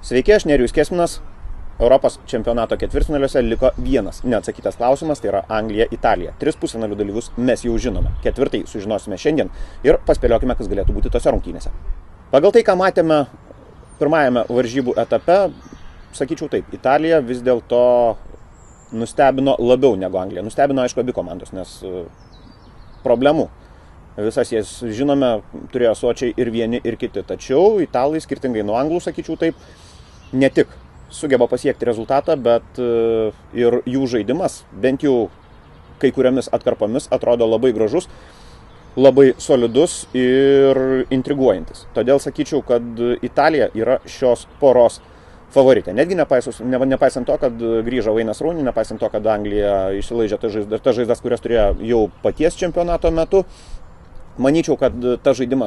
Sveiki, aš Nerijus Kesminas. Europos čempionato ketvirtfinaliuose liko vienas neatsakytas klausimas, tai yra Anglija-Italija. 3 pusfinalių dalyvius mes jau žinome. Ketvirtai sužinosime šiandien ir paspėliokime, kas galėtų būti tose rungtynėse. Pagal tai, ką matėme pirmajame varžybų etape, sakyčiau taip, Italija vis dėlto nustebino labiau negu Anglija. Nustebino, aišku, abi komandos, nes problemų visas jas žinome, turėjo sočiai ir vieni, ir kiti. Tačiau italai, skirtingai nuo anglų, sakyčiau taip, ne tik sugeba pasiekti rezultatą, bet ir jų žaidimas, bent jau kai kuriomis atkarpomis, atrodo labai gražus, labai solidus ir intriguojantis. Todėl sakyčiau, kad Italija yra šios poros favoritė. Netgi nepaisant to, kad grįžo Vainas Rūni, nepaisant to, kad Anglija išsilaižė tas žaizdas, kurias turėjo jau paties čempionato metu. Manyčiau, kad ta žaidimo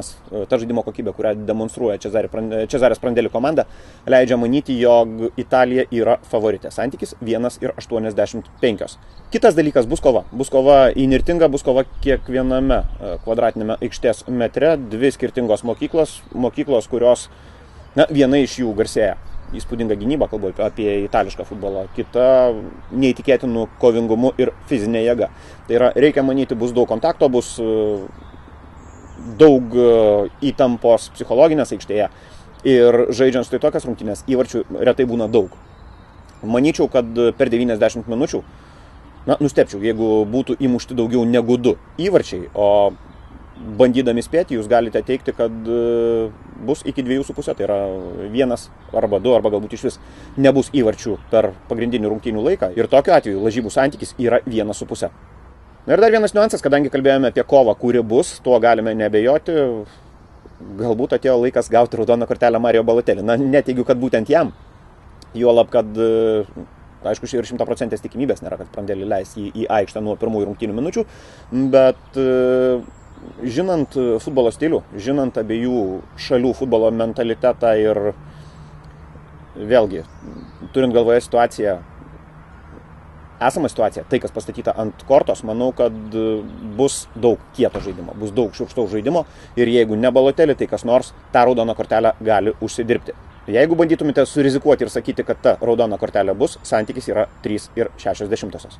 kokybė, kurią demonstruoja Cezarės Prandelli komanda, leidžia manyti, jog Italija yra favoritė. Santykis 1,85. Kitas dalykas bus kova. Bus kova įnirtinga, bus kova kiekviename kvadratinėme aikštės metre. Dvi skirtingos mokyklos, kurios, viena iš jų garsėja įspūdinga gynyba, kalbu apie itališką futbolą, kita neįtikėtinų kovingumu ir fizinė jėga. Tai yra, reikia manyti, bus daug kontakto, bus daug įtampos psichologinės aikštėje ir žaidžiant štai tokias rungtynės įvarčių retai būna daug. Manyčiau, kad per 90 minučių, nustebčiau, jeigu būtų įmušti daugiau negu 2 įvarčiai, o bandydami spėti, jūs galite teikti, kad bus iki 2,5, tai yra 1 arba 2, arba galbūt iš vis nebus įvarčių per pagrindinių rungtynių laiką. Ir tokiu atveju lažybų santykis yra 1,5. Na ir dar vienas niuansas, kadangi kalbėjome apie kovą, kuri bus, tuo galime nebejoti, galbūt atėjo laikas gauti raudoną kortelę Mario Balotelli. Neteigiu, kad būtent jam, juolab, kad, aišku, ir 100% tikimybės nėra, kad Prandelli leis į aikštę nuo pirmųjų rungtynių minučių, bet žinant futbolo stilių, žinant abiejų šalių futbolo mentalitetą ir vėlgi, turint galvoje esamą situaciją, tai, kas pastatyta ant kortos, manau, kad bus daug kieto žaidimo, bus daug šiurkštaus žaidimo ir jeigu ne Balotelli, tai kas nors tą raudoną kortelę gali užsidirbti. Jeigu bandytumėte surizikuoti ir sakyti, kad ta raudona kortelė bus, santykis yra 3,60.